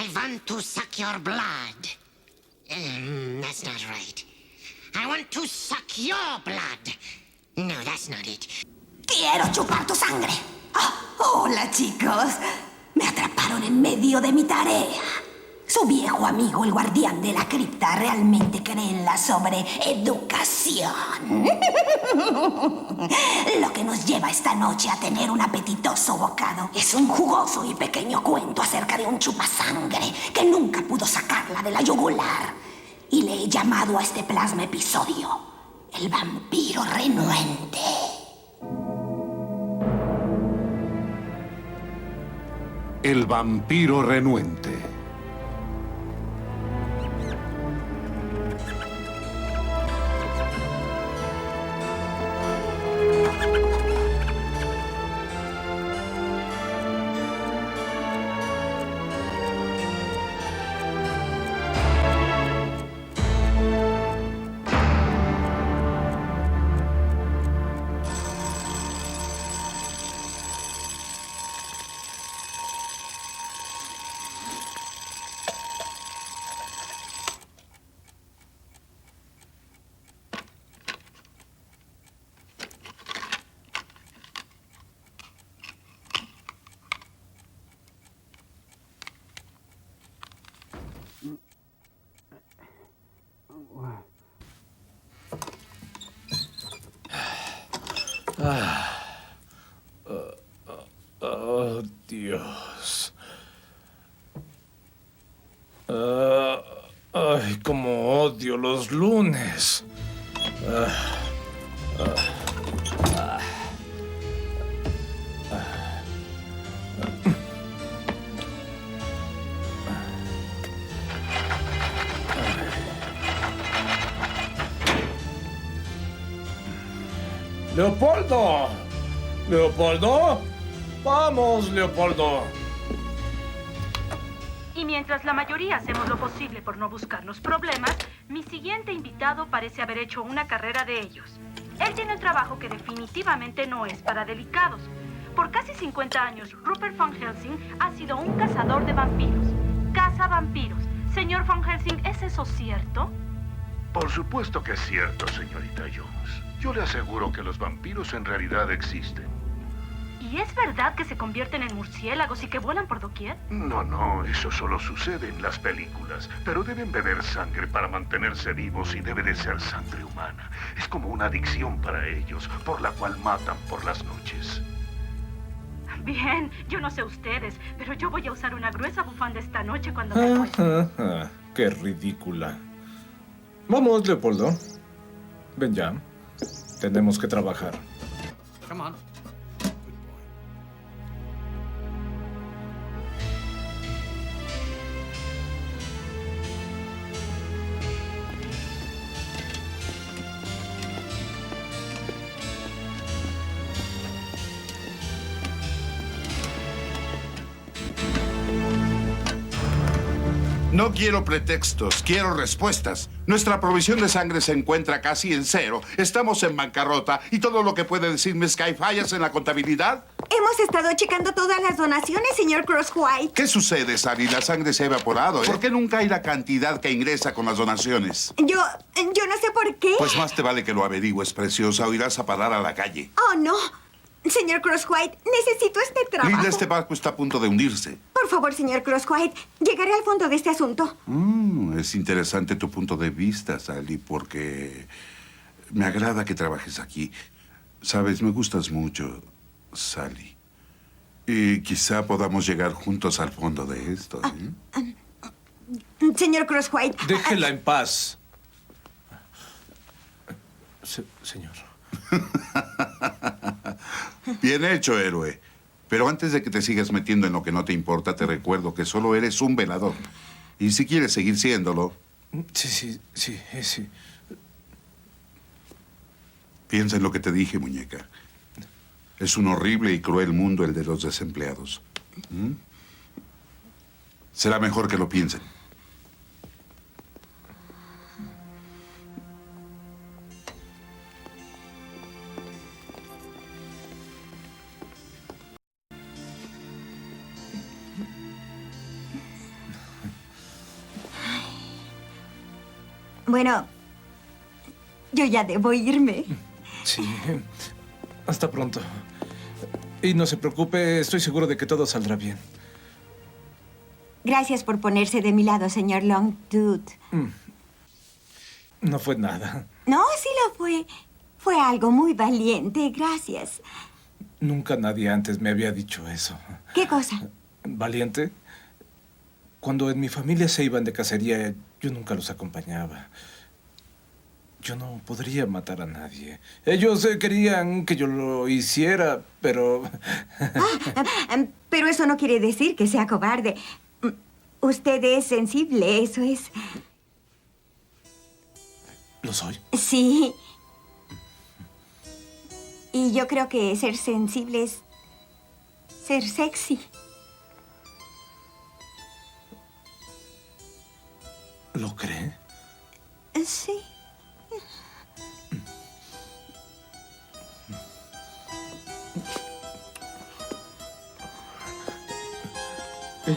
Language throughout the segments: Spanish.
I want to suck your blood. That's not right. I want to suck your blood. No, that's not it. Quiero chupar tu sangre. Hola, chicos. Me atraparon en medio de mi tarea. Su viejo amigo, el guardián de la cripta, realmente cree en la sobreeducación. Lo que nos lleva esta noche a tener un apetitoso bocado es un jugoso y pequeño cuento acerca de un chupasangre que nunca pudo sacarla de la yugular. Y le he llamado a este plasma episodio el vampiro renuente. El vampiro renuente. Oh, Dios. Ay, cómo odio los lunes. ¡Leopoldo! ¡Leopoldo! ¡Vamos, Leopoldo! Y mientras la mayoría hacemos lo posible por no buscarnos problemas, mi siguiente invitado parece haber hecho una carrera de ellos. Él tiene un trabajo que definitivamente no es para delicados. Por casi 50 años, Rupert Van Helsing ha sido un cazador de vampiros. Caza vampiros. Señor Van Helsing, ¿es eso cierto? Por supuesto que es cierto, señorita Jones. Yo le aseguro que los vampiros en realidad existen. ¿Y es verdad que se convierten en murciélagos y que vuelan por doquier? No, eso solo sucede en las películas. Pero deben beber sangre para mantenerse vivos y debe de ser sangre humana. Es como una adicción para ellos, por la cual matan por las noches. Bien, yo no sé ustedes, pero yo voy a usar una gruesa bufanda esta noche cuando me acueste. ¡Qué ridícula! Vamos, Leopoldo. Ven ya. Tenemos que trabajar. Come on. No quiero pretextos, quiero respuestas. Nuestra provisión de sangre se encuentra casi en cero. Estamos en bancarrota y todo lo que puede decirme es que hay fallas en la contabilidad. Hemos estado checando todas las donaciones, señor Crosswhite. ¿Qué sucede, Sally? La sangre se ha evaporado, ¿eh? ¿Por qué nunca hay la cantidad que ingresa con las donaciones? Yo no sé por qué. Pues más te vale que lo averigües, preciosa, o irás a parar a la calle. Oh, no. Señor Crosswhite, necesito este trabajo. Linda, este barco está a punto de hundirse. Por favor, señor Crosswhite, llegaré al fondo de este asunto. Es interesante tu punto de vista, Sally, porque me agrada que trabajes aquí. Sabes, me gustas mucho, Sally. Y quizá podamos llegar juntos al fondo de esto, ¿eh? Señor Crosswhite. Déjela en paz. Señor. Bien hecho, héroe. Pero antes de que te sigas metiendo en lo que no te importa, te recuerdo que solo eres un velador. Y si quieres seguir siéndolo... Sí. Piensa en lo que te dije, muñeca. Es un horrible y cruel mundo el de los desempleados. Será mejor que lo piensen. Bueno, yo ya debo irme. Sí. Hasta pronto. Y no se preocupe, estoy seguro de que todo saldrá bien. Gracias por ponerse de mi lado, señor Longtooth. No fue nada. No, sí lo fue. Fue algo muy valiente, gracias. Nunca nadie antes me había dicho eso. ¿Qué cosa? ¿Valiente? Cuando en mi familia se iban de cacería, yo nunca los acompañaba. Yo no podría matar a nadie. Ellos querían que yo lo hiciera, pero... Pero eso no quiere decir que sea cobarde. Usted es sensible, eso es. ¿Lo soy? Sí. Y yo creo que ser sensible es ser sexy. ¿Lo cree? Sí.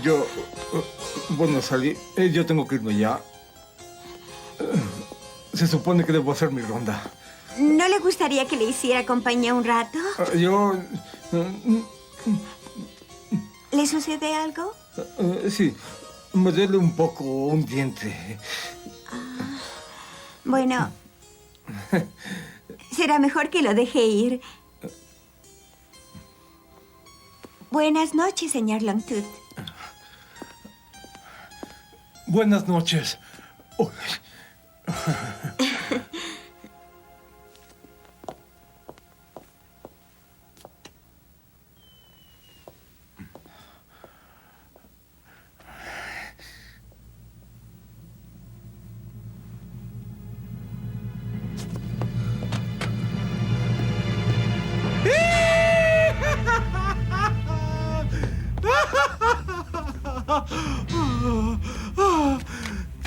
Yo... Bueno, salí. Yo tengo que irme ya. Se supone que debo hacer mi ronda. ¿No le gustaría que le hiciera compañía un rato? Yo... ¿Le sucede algo? Sí. Me duele un poco un diente. Bueno, será mejor que lo deje ir. Buenas noches, señor Longtooth. Buenas noches. Uy.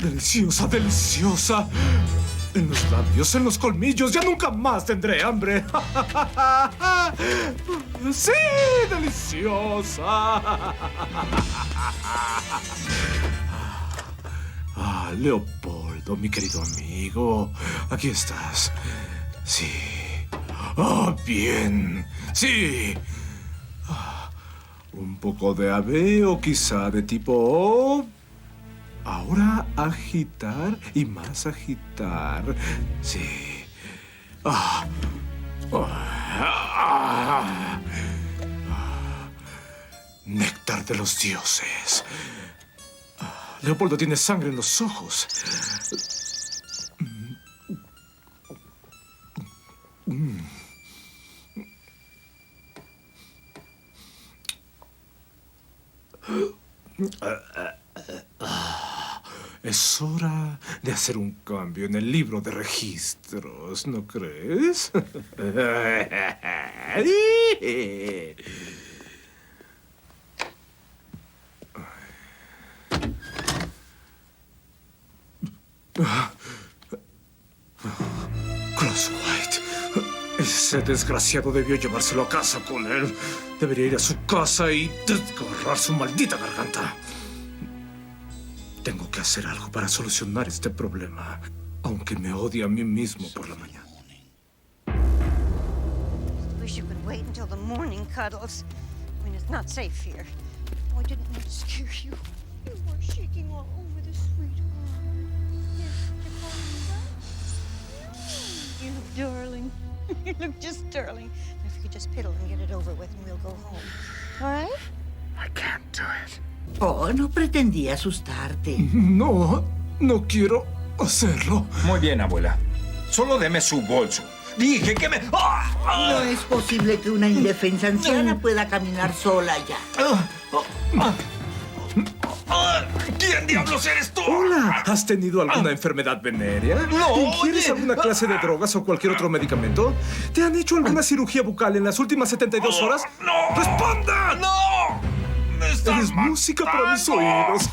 Deliciosa, deliciosa. En los labios, en los colmillos, ya nunca más tendré hambre. Sí, deliciosa. Ah, Leopoldo, mi querido amigo. Aquí estás. Sí. Ah, bien. Sí. Un poco de ave o quizá de tipo O. Ahora agitar y más agitar. Sí. Néctar de los dioses. Leopoldo tiene sangre en los ojos. Es hora de hacer un cambio en el libro de registros, ¿no crees? Crosswhite. Ese desgraciado debió llevárselo a casa con él. Debería ir a su casa y desgarrar su maldita garganta. Tengo que hacer algo para solucionar este problema, aunque me odie a mí mismo por la mañana. Wish you could wait until the morning, Cuddles. I mean, it's not safe here. Oh, I didn't mean to scare you. You were shaking all over the sweetheart. Yes, you're calling me back? You look darling. You look just darling. If you could just piddle and get it over with, and we'll go home. All right? I can't do it. Oh, no pretendía asustarte. No, no quiero hacerlo. Muy bien, abuela. Solo deme su bolso. Dije que me... No es posible que una indefensa anciana pueda caminar sola ya. ¿Quién diablos eres tú? Hola, ¿has tenido alguna enfermedad venérea? No, ¿Ingieres oye. alguna clase de drogas o cualquier otro medicamento? ¿Te han hecho alguna cirugía bucal en las últimas 72 horas? ¡No! ¡Responda! ¡No! ¡Me están Eres música para mis matando! oídos.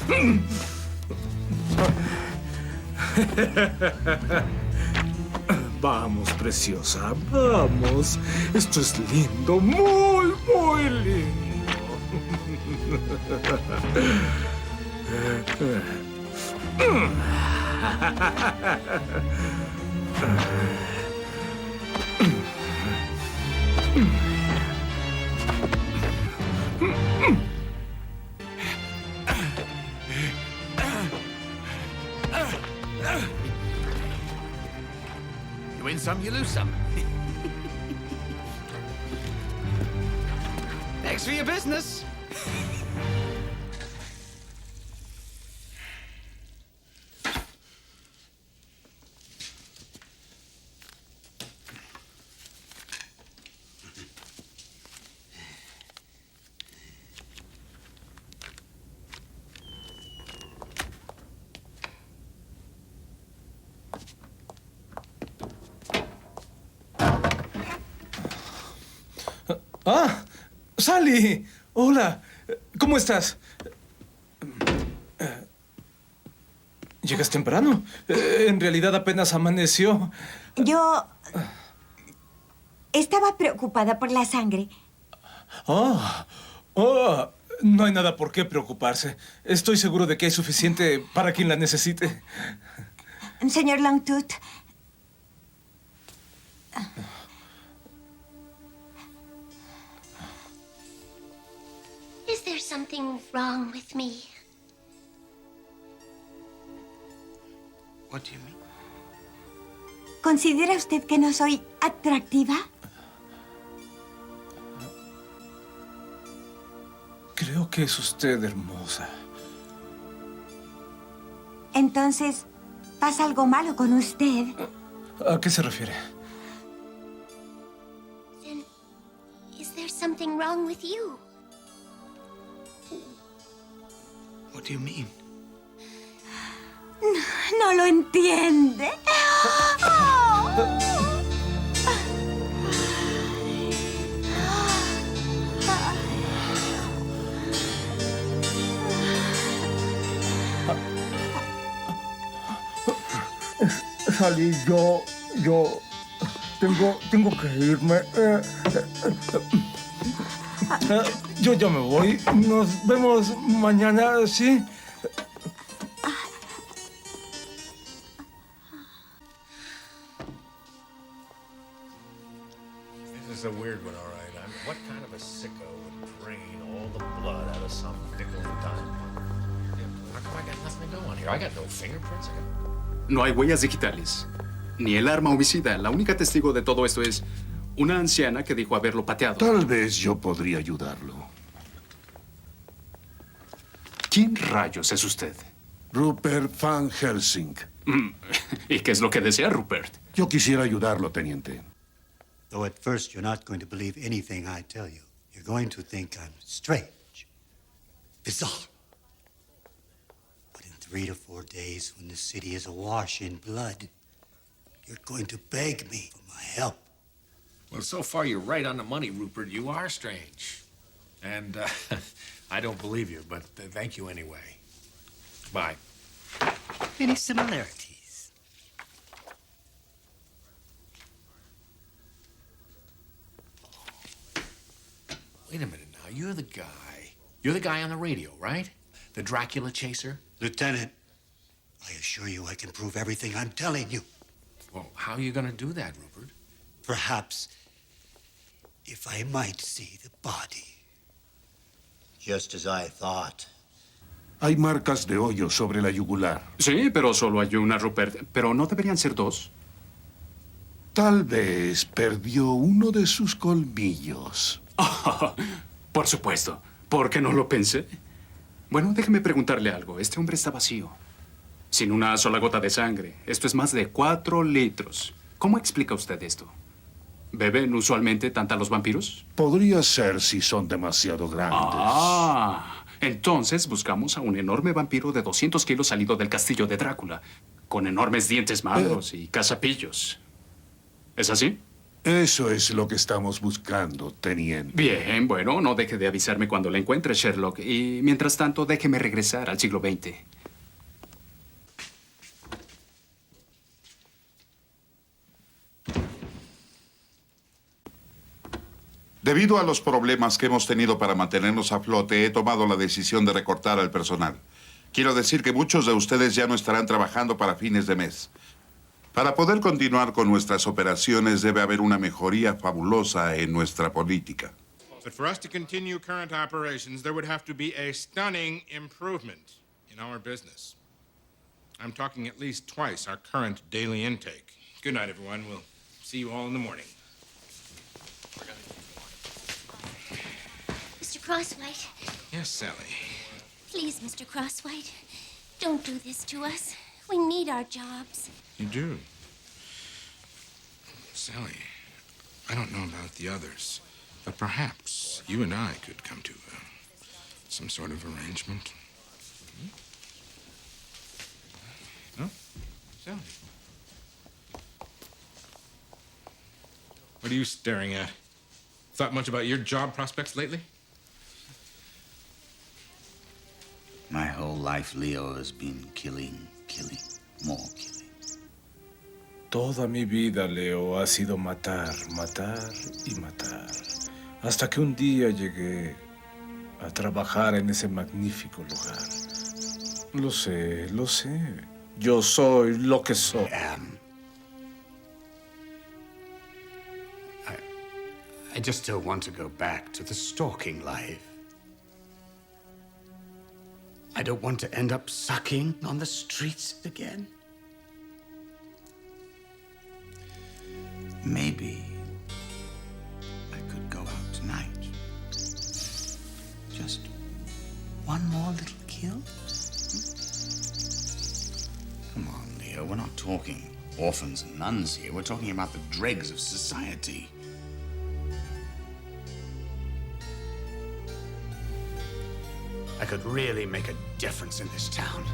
Vamos, preciosa, vamos. Esto es lindo, muy, muy lindo. You win some, you lose some. Thanks for your business. ¡Ah! ¡Sally! Hola. ¿Cómo estás? ¿Llegas temprano? En realidad apenas amaneció. Yo estaba preocupada por la sangre. No hay nada por qué preocuparse. Estoy seguro de que hay suficiente para quien la necesite. Señor Longtooth. Is there something wrong with me? What do you mean? ¿Considera usted que no soy atractiva? Creo que es usted hermosa. Entonces, ¿pasa algo malo con usted? ¿A qué se refiere? Then, is there something wrong with you? What do you mean? No lo entiende. Sally, yo tengo que irme. Yo ya me voy. Nos vemos mañana, ¿sí? This is a weird one, all right. What kind of a sicko would drain all the blood out of some nickel and dime? How come I got nothing to go on here? I got no fingerprints. No hay huellas digitales, ni el arma homicida. La única testigo de todo esto es una anciana que dijo haberlo pateado. Tal vez yo podría ayudarlo. ¿Quién rayos es usted? Rupert Van Helsing. ¿Y qué es lo que desea Rupert? Yo quisiera ayudarlo, teniente. Though at first you're not going to believe anything I tell you. You're going to think I'm strange, bizarre. But in 3 to 4 days, when the city is awash in blood, you're going to beg me for my help. Well, so far you're right on the money, Rupert. You are strange. And I don't believe you, but thank you anyway. Bye. Any similarities? Wait a minute now. You're the guy on the radio, right? The Dracula chaser? Lieutenant, I assure you I can prove everything I'm telling you. Well, how are you going to do that, Rupert? Perhaps if I might see the body. Just as I thought. Hay marcas de hoyo sobre la yugular. Sí, pero solo hay una, Rupert. Pero no deberían ser dos. Tal vez perdió uno de sus colmillos. Por supuesto. ¿Por qué no lo pensé? Bueno, déjeme preguntarle algo. Este hombre está vacío. Sin una sola gota de sangre. Esto es más de 4 litros. ¿Cómo explica usted esto? ¿Beben usualmente tanto los vampiros? Podría ser si son demasiado grandes. Entonces buscamos a un enorme vampiro de 200 kilos salido del castillo de Drácula, con enormes dientes malos y cazapillos. ¿Es así? Eso es lo que estamos buscando, teniente. Bien, bueno, no deje de avisarme cuando la encuentre, Sherlock. Y mientras tanto, déjeme regresar al siglo XX. Debido a los problemas que hemos tenido para mantenernos a flote, he tomado la decisión de recortar al personal. Quiero decir que muchos de ustedes ya no estarán trabajando para fines de mes. Para poder continuar con nuestras operaciones debe haber una mejoría fabulosa en nuestra política. But for us to continue current operations, there would have to be a stunning improvement in our business. I'm talking at least twice our current daily intake. Good night, everyone. We'll see you all in the morning. Mr. Crosswhite, Yes, Sally. please, Mr. Crosswhite, don't do this to us. We need our jobs. You do. Sally, I don't know about the others, but perhaps you and I could come to some sort of arrangement. No? Sally? What are you staring at? Thought much about your job prospects lately? My whole life, Leo, has been killing, more killing. Toda mi vida, Leo, ha sido matar, matar y matar. Hasta que un día llegué a trabajar en ese magnífico lugar. Lo sé, lo sé. Yo soy lo que soy. I just don't want to go back to the stalking life. I don't want to end up sucking on the streets again. Maybe I could go out tonight. Just one more little kill? Come on, Leo. We're not talking orphans and nuns here. We're talking about the dregs of society. I could really make a difference in this town.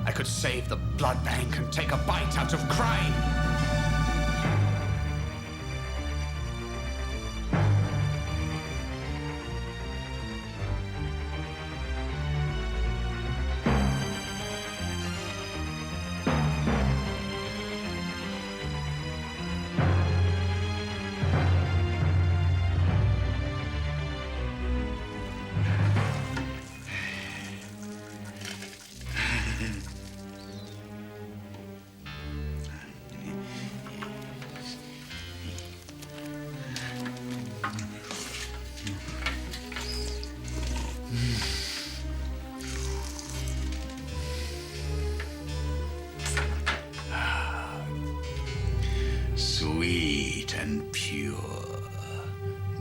I could save the blood bank and take a bite out of crime. Sweet and pure,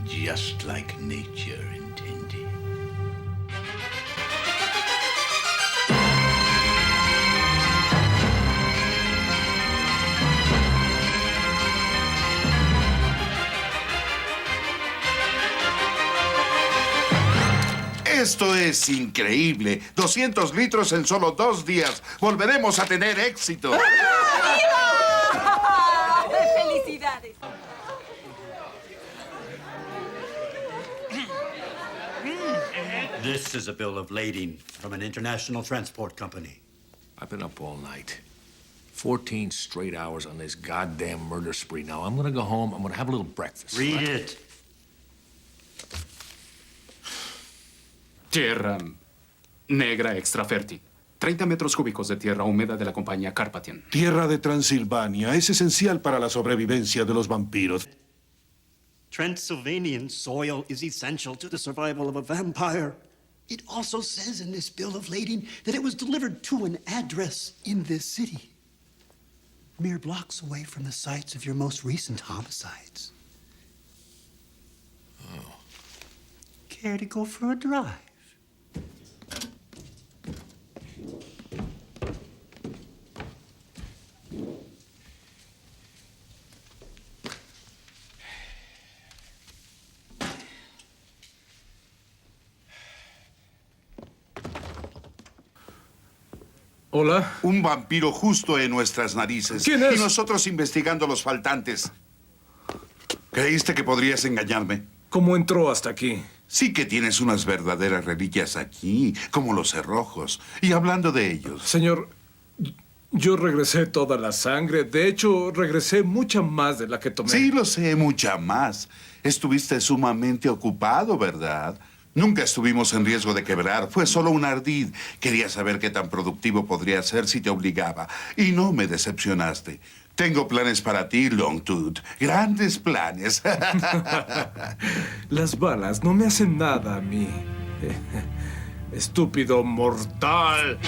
just like nature intended. Esto es increíble. 200 litros en solo 2 días. Volveremos a tener éxito. ¡Felicidades! This is a bill of lading from an international transport company. I've been up all night. 14 straight hours on this goddamn murder spree. Now, I'm gonna go home. I'm gonna have a little breakfast. Read it. Tierra negra extra fértil. 30 metros cúbicos de tierra húmeda de la compañía Carpathian. Tierra de Transilvania es esencial para la sobrevivencia de los vampiros. Transylvanian soil is essential to the survival of a vampire. It also says in this bill of lading that it was delivered to an address in this city, mere blocks away from the sites of your most recent homicides. Oh. Care to go for a drive? Hola. Un vampiro justo en nuestras narices. ¿Quién es? Y nosotros investigando los faltantes. ¿Creíste que podrías engañarme? ¿Cómo entró hasta aquí? Sí que tienes unas verdaderas reliquias aquí, como los cerrojos. Y hablando de ellos... Señor, yo regresé toda la sangre. De hecho, regresé mucha más de la que tomé. Sí, lo sé, mucha más. Estuviste sumamente ocupado, ¿verdad? Nunca estuvimos en riesgo de quebrar. Fue solo un ardid. Quería saber qué tan productivo podría ser si te obligaba. Y no me decepcionaste. Tengo planes para ti, Longtooth. Grandes planes. Las balas no me hacen nada a mí. Estúpido mortal.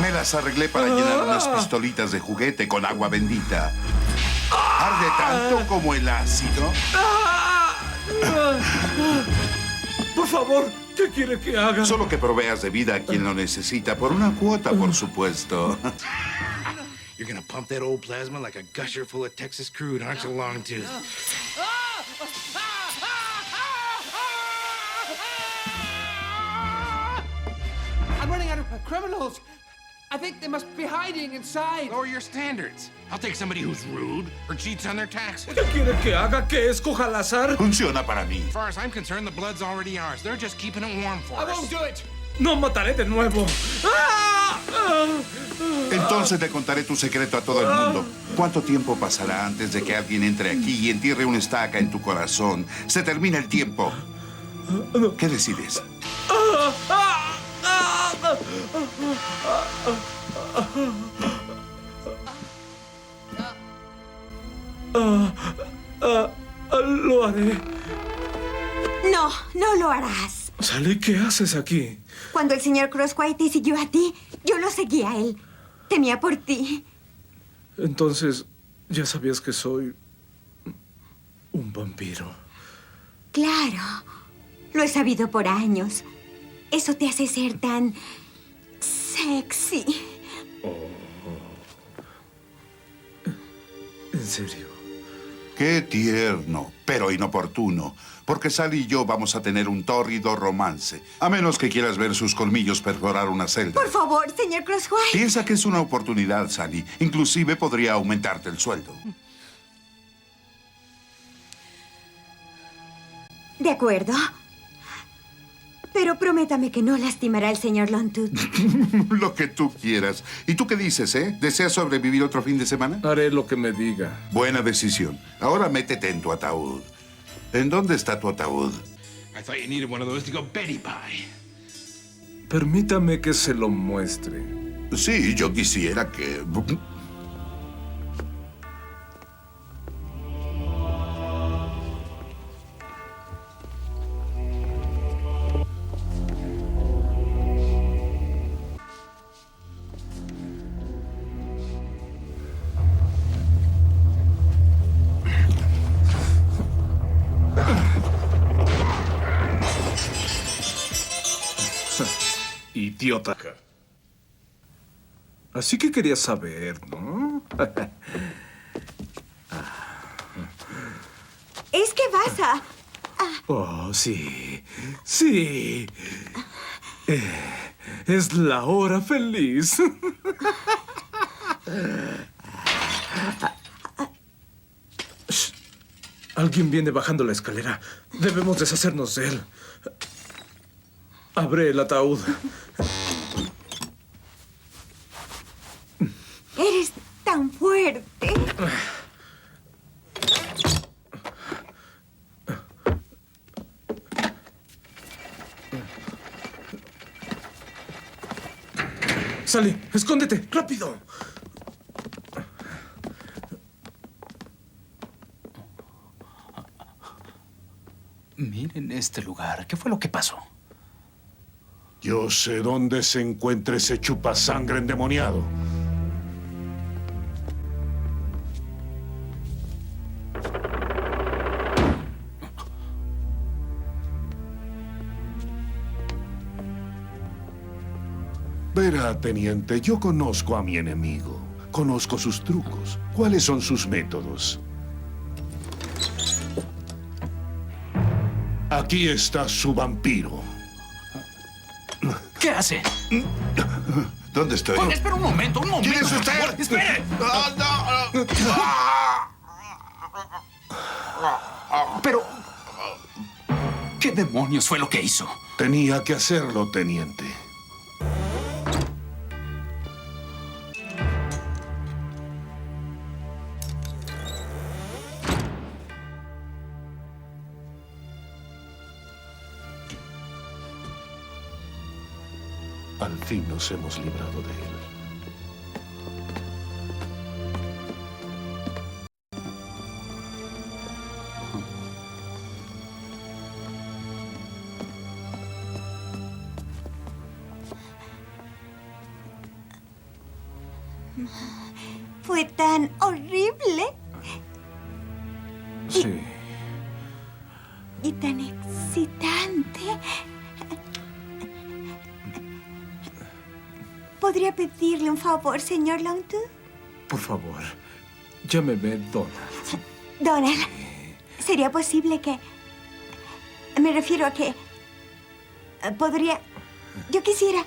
Me las arreglé para llenar unas pistolitas de juguete con agua bendita. ¿Arde tanto como el ácido? Por favor, ¿qué quiere que haga? Solo que proveas de vida a quien lo necesita, por una cuota, por supuesto. You're gonna pump that old plasma like a gusher full of Texas crude, aren't you, Longtooth? I'm running out of criminals. I think they must be hiding inside. Lower your standards. I'll take somebody who's rude or cheats on their taxes. ¿Qué quiere que haga? ¿Que escoja al azar? Funciona para mí. As far as I'm concerned, the blood's already ours. They're just keeping it warm for us. I won't do it. No mataré de nuevo. Entonces le contaré tu secreto a todo el mundo. ¿Cuánto tiempo pasará antes de que alguien entre aquí y entierre una estaca en tu corazón? Se termina el tiempo. ¿Qué decides? Lo haré. No, no lo harás. Sally, ¿qué haces aquí? Cuando el señor Crosswhite te siguió a ti, yo lo seguí a él. Temía por ti. Entonces, ya sabías que soy un vampiro. Claro. Lo he sabido por años. Eso te hace ser tan sexy. ¿En serio? Qué tierno, pero inoportuno. Porque Sally y yo vamos a tener un tórrido romance. A menos que quieras ver sus colmillos perforar una celda. Por favor, señor Crosswhite. Piensa que es una oportunidad, Sally. Inclusive podría aumentarte el sueldo. De acuerdo. Pero prométame que no lastimará al señor Longtooth. Lo que tú quieras. ¿Y tú qué dices, eh? ¿Deseas sobrevivir otro fin de semana? Haré lo que me diga. Buena decisión. Ahora métete en tu ataúd. ¿En dónde está tu ataúd? I thought you needed one of those to go Betty by. Permítame que se lo muestre. Sí, yo quisiera que... Idiota. Así que querías saber, ¿no? Es que vas a... Oh, sí. Sí. Es la hora feliz. Shh. Alguien viene bajando la escalera. Debemos deshacernos de él. Abre el ataúd. Eres tan fuerte. Sally, escóndete, rápido. Miren este lugar. ¿Qué fue lo que pasó? Yo sé dónde se encuentra ese chupasangre endemoniado. Verá, teniente, yo conozco a mi enemigo. Conozco sus trucos. ¿Cuáles son sus métodos? Aquí está su vampiro. ¿Qué hace? ¿Dónde estoy? Oiga, espera un momento, ¿Quién es por usted? favor, ¡espere! Pero... ¿qué demonios fue lo que hizo? Tenía que hacerlo, teniente. Al fin nos hemos librado de él. Fue tan horrible Sí. y tan excitante. ¿Podría pedirle un favor, señor Longtooth? Por favor, llámeme Donald. Donald, ¿sería posible que... Me refiero a que... podría... Yo quisiera...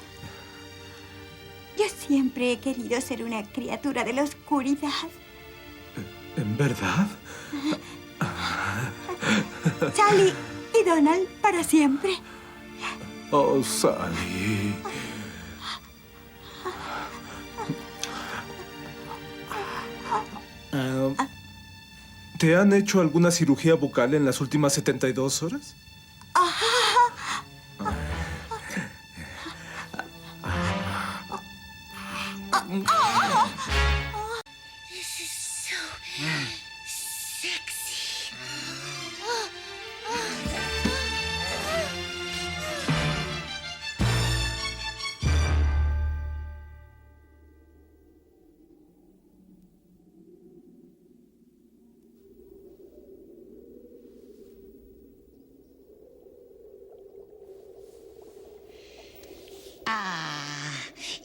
Yo siempre he querido ser una criatura de la oscuridad. ¿En verdad? Sally y Donald para siempre. Oh, Sally. ¿Te han hecho alguna cirugía bucal en las últimas 72 horas? This is so sexy.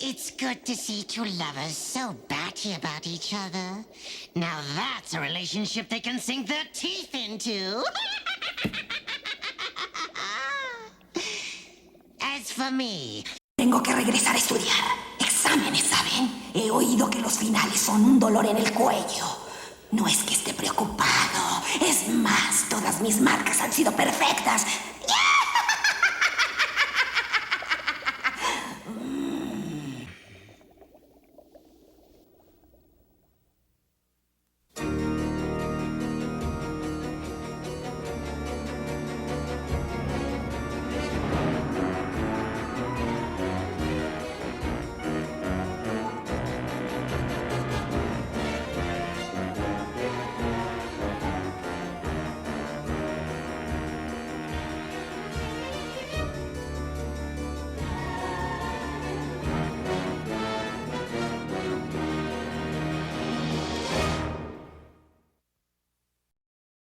It's good to see two lovers so batty about each other. Now that's a relationship they can sink their teeth into. As for me... Tengo que regresar a estudiar. Exámenes, ¿saben? He oído que los finales son un dolor en el cuello. No es que esté preocupado. Es más, todas mis marcas han sido perfectas.